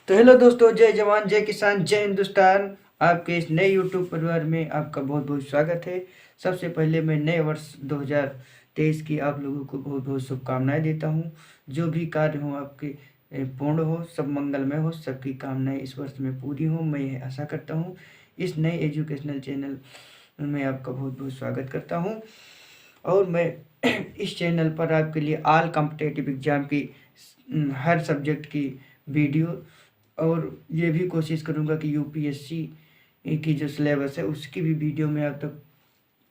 तो हेलो दोस्तों, जय जवान जय किसान जय हिंदुस्तान। आपके इस नए यूट्यूब परिवार में आपका बहुत बहुत स्वागत है। सबसे पहले मैं नए वर्ष 2023 की आप लोगों को बहुत बहुत शुभकामनाएं देता हूं। जो भी कार्य हो आपके पूर्ण हो, सब मंगलमय हो, सबकी कामनाएं इस वर्ष में पूरी हो, मैं यह आशा करता हूं। इस नए एजुकेशनल चैनल में आपका बहुत बहुत स्वागत करता हूँ। और मैं इस चैनल पर आपके लिए ऑल कॉम्पिटिटिव एग्जाम की हर सब्जेक्ट की वीडियो और ये भी कोशिश करूँगा कि यूपीएससी की जो सिलेबस है उसकी भी वीडियो मैं आप तक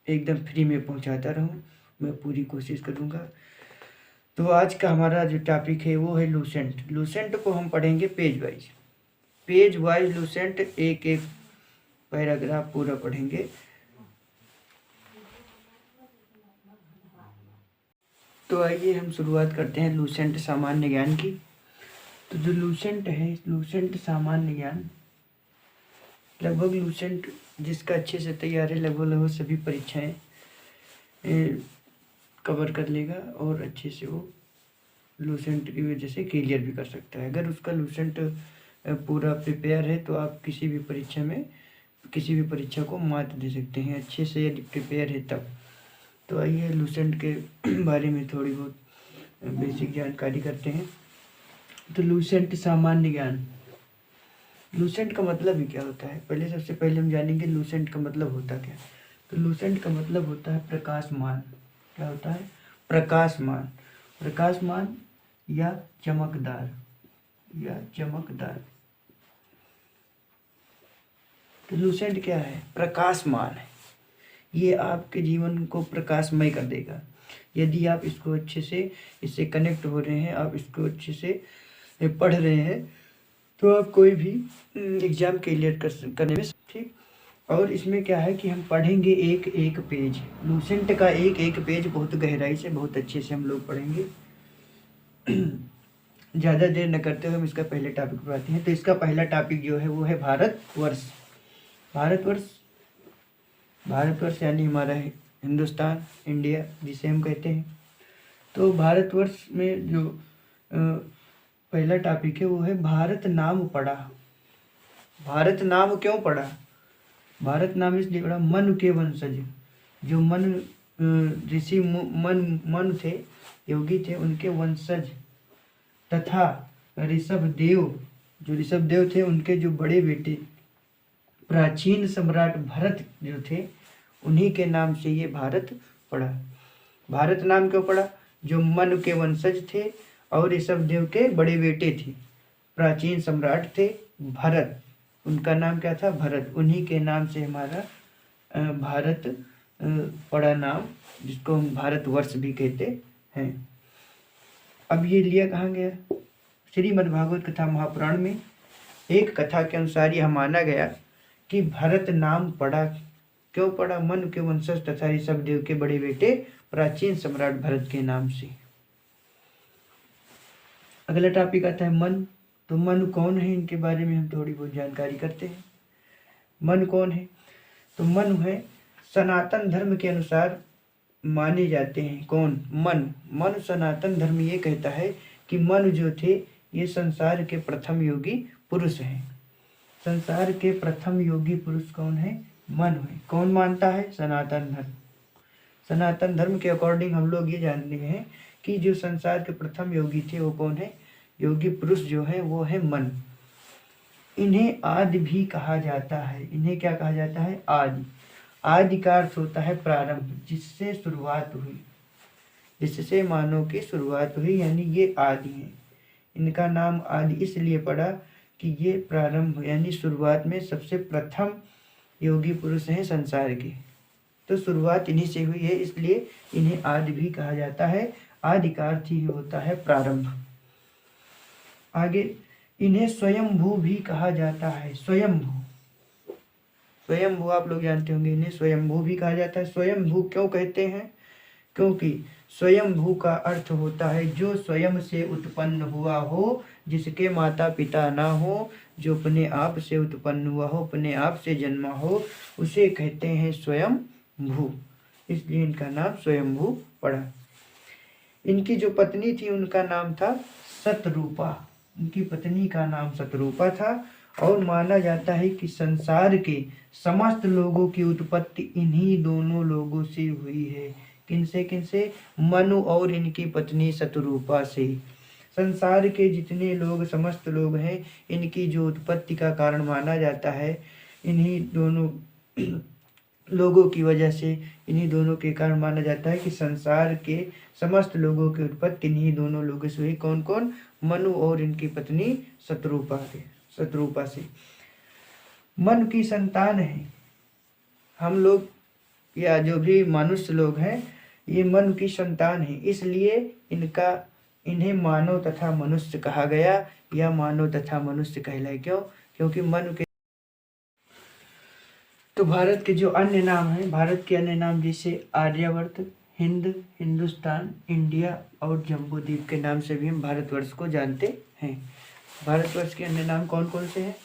एकदम फ्री में पहुंचाता रहूं, मैं पूरी कोशिश करूँगा। तो आज का हमारा जो टॉपिक है वो है लूसेंट। लूसेंट को हम पढ़ेंगे पेज वाइज लूसेंट एक एक पैराग्राफ पूरा पढ़ेंगे। तो आइए हम शुरुआत करते हैं लूसेंट सामान्य ज्ञान की। तो जो लूसेंट है, लूसेंट सामान्य ज्ञान, लगभग लूसेंट जिसका अच्छे से तैयार है लगभग सभी परीक्षाएं कवर कर लेगा और अच्छे से वो लूसेंट की वजह से क्लियर भी कर सकता है। अगर उसका लूसेंट पूरा प्रिपेयर है तो आप किसी भी परीक्षा को मात दे सकते हैं, अच्छे से यदि प्रिपेयर है तब। तो आइए लूसेंट के बारे में थोड़ी बहुत बेसिक जानकारी करते हैं। तो लूसेंट सामान्य ज्ञान, लूसेंट का मतलब ही क्या होता है, सबसे पहले हम जानेंगे लूसेंट का मतलब होता क्या। तो लूसेंट का मतलब होता है प्रकाशमान। क्या होता है? प्रकाशमान। प्रकाशमान या चमकदार तो लूसेंट क्या है? प्रकाशमान है। ये आपके जीवन को प्रकाशमय कर देगा यदि आप इसको अच्छे से, इससे कनेक्ट हो रहे हैं, आप इसको अच्छे से पढ़ रहे हैं तो आप कोई भी एग्जाम क्लियर करने में ठीक। और इसमें क्या है कि हम पढ़ेंगे एक एक पेज, लूसेंट का एक एक पेज बहुत गहराई से, बहुत अच्छे से हम लोग पढ़ेंगे। ज़्यादा देर न करते हुए हम इसका पहले टॉपिक पर आते हैं। तो इसका पहला टॉपिक जो है वो है भारतवर्ष। भारतवर्ष यानी हमारा है हिंदुस्तान, इंडिया जिसे हम कहते हैं। तो भारतवर्ष में जो पहला टॉपिक है वो है भारत नाम पढ़ा। भारत नाम क्यों पढ़ा? भारत नाम इसलिए पढ़ा, मनु के वंशज, जो ऋषि मनु थे, योगी थे, उनके वंशज तथा ऋषभ देव थे, उनके जो बड़े बेटे प्राचीन सम्राट भरत जो थे, उन्हीं के नाम से ये भारत पड़ा। भारत नाम क्यों पड़ा? जो मनु के वंशज थे और ऋषभ देव के बड़े बेटे थे, प्राचीन सम्राट थे भरत, उनका नाम क्या था? भरत। उन्हीं के नाम से हमारा भारत पड़ा नाम, जिसको हम भारतवर्ष भी कहते हैं। अब ये लिया कहाँ गया? श्रीमद्भागवत कथा महापुराण में एक कथा के अनुसार यह माना गया कि भरत नाम पड़ा। क्यों पड़ा? मनु के वंशज तथा ऋषभ देव के बड़े बेटे प्राचीन सम्राट भरत के नाम से। अगला टॉपिक आता है मन। तो मन कौन है, इनके बारे में हम थोड़ी बहुत जानकारी करते हैं। मन कौन है? तो मन है सनातन धर्म के अनुसार माने जाते हैं। कौन? मन सनातन धर्म ये कहता है कि मन जो थे ये संसार के प्रथम योगी पुरुष हैं। संसार के प्रथम योगी पुरुष कौन है? मन है। कौन मानता है? सनातन धर्म। सनातन धर्म के अकॉर्डिंग हम लोग ये जानते हैं कि जो संसार के प्रथम योगी थे वो कौन है? योगी पुरुष जो है वो है मन। इन्हें आदि भी कहा जाता है। इन्हें क्या कहा जाता है? आदि। आदि का अर्थ होता है प्रारंभ, जिससे शुरुआत हुई, जिससे मानव की शुरुआत हुई, यानी ये आदि है। इनका नाम आदि इसलिए पड़ा कि ये प्रारंभ यानी शुरुआत में सबसे प्रथम योगी पुरुष हैं संसार के। तो शुरुआत इन्हीं से हुई है, इसलिए इन्हें आदि भी कहा जाता है। आदि का अर्थ ही होता है प्रारंभ। आगे इन्हें स्वयंभू भी कहा जाता है। स्वयंभू आप लोग जानते होंगे, इन्हें स्वयंभू भी कहा जाता है। स्वयंभू क्यों कहते हैं? क्योंकि स्वयंभू का अर्थ होता है जो स्वयं से उत्पन्न हुआ हो, जिसके माता पिता ना हो, जो अपने आप से उत्पन्न हुआ हो, अपने आप से जन्मा हो, उसे कहते हैं स्वयंभू। इसलिए इनका नाम स्वयंभू पड़ा। इनकी जो पत्नी थी उनका नाम था सतरूपा। उनकी पत्नी का नाम शतरूपा था और माना जाता है कि संसार के समस्त लोगों की उत्पत्ति इन्हीं दोनों लोगों से हुई है। किनसे किनसे? मनु और इनकी पत्नी शतरूपा से। संसार के जितने लोग, समस्त लोग हैं, इनकी जो उत्पत्ति का कारण माना जाता है, इन्हीं दोनों लोगों की वजह से, इन्हीं दोनों के कारण माना जाता है कि संसार के समस्त लोगों की उत्पत्ति इन्हीं दोनों लोगों से हुई। कौन कौन? मनु और इनकी पत्नी शतरूपा से। मनु की संतान है। हम लोग या जो भी मनुष्य लोग हैं, ये मनु की संतान है, इसलिए इन्हें मानव तथा मनुष्य कहा गया या मानव तथा मनुष्य कहलाए। क्यों? क्योंकि मनु के तो भारत के जो अन्य नाम हैं, भारत के अन्य नाम जैसे आर्यावर्त, हिंद, हिंदुस्तान, इंडिया और जम्बू द्वीप के नाम से भी हम भारतवर्ष को जानते हैं। भारतवर्ष के अन्य नाम कौन कौन से हैं?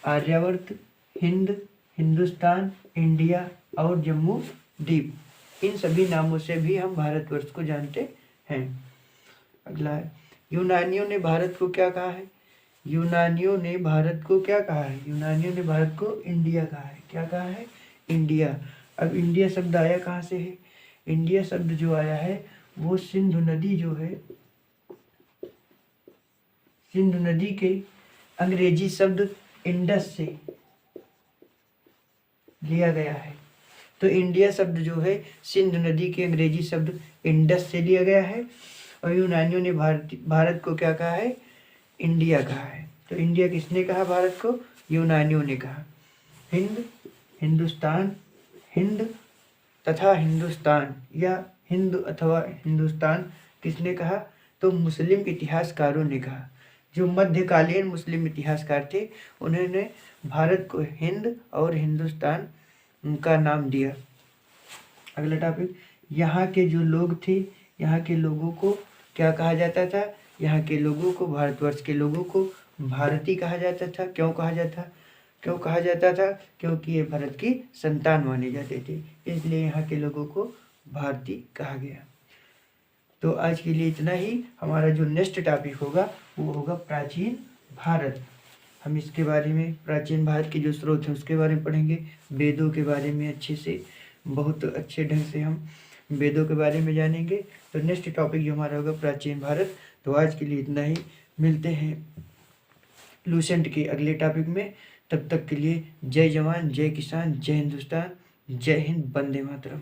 आर्यावर्त, हिंद, हिंदुस्तान, इंडिया और जम्मू द्वीप। इन सभी नामों से भी हम भारतवर्ष को जानते हैं। अगला है, यूनानियों ने भारत को क्या कहा है? यूनानियों ने भारत को क्या कहा है? यूनानियों ने भारत को इंडिया कहा है। क्या कहा है? इंडिया। अब इंडिया शब्द आया कहाँ से है? इंडिया शब्द जो आया है वो सिंधु नदी जो है, सिंधु नदी के अंग्रेजी शब्द इंडस से लिया गया है। तो इंडिया शब्द जो है सिंधु नदी के अंग्रेजी शब्द इंडस से लिया गया है और यूनानियों ने भारत को क्या कहा है? इंडिया कहा है। तो इंडिया किसने कहा भारत को? यूनानियों ने कहा। हिंद, हिंदुस्तान, हिंद तथा हिंदुस्तान या हिंद अथवा हिंदुस्तान किसने कहा? तो मुस्लिम इतिहासकारों ने कहा। जो मध्यकालीन मुस्लिम इतिहासकार थे उन्होंने भारत को हिंद और हिंदुस्तान का नाम दिया। अगला टॉपिक, यहाँ के जो लोग थे, यहाँ के लोगों को क्या कहा जाता था? यहाँ के लोगों को, भारतवर्ष के लोगों को भारतीय कहा जाता था। क्यों कहा जाता था? क्योंकि ये भारत की संतान माने जाते थे, इसलिए यहाँ के लोगों को भारतीय कहा गया। तो आज के लिए इतना ही। हमारा जो नेक्स्ट टॉपिक होगा वो होगा प्राचीन भारत। हम इसके बारे में, प्राचीन भारत के जो स्रोत हैं उसके बारे में पढ़ेंगे, वेदों के बारे में अच्छे से, बहुत अच्छे ढंग से हम वेदों के बारे में जानेंगे। तो नेक्स्ट टॉपिक जो हमारा होगा प्राचीन भारत। तो आज के लिए इतना ही। मिलते हैं लूसेंट के अगले टॉपिक में। तब तक के लिए जय जवान, जय किसान, जय हिंदुस्तान, जय हिंद, वंदे मातरम।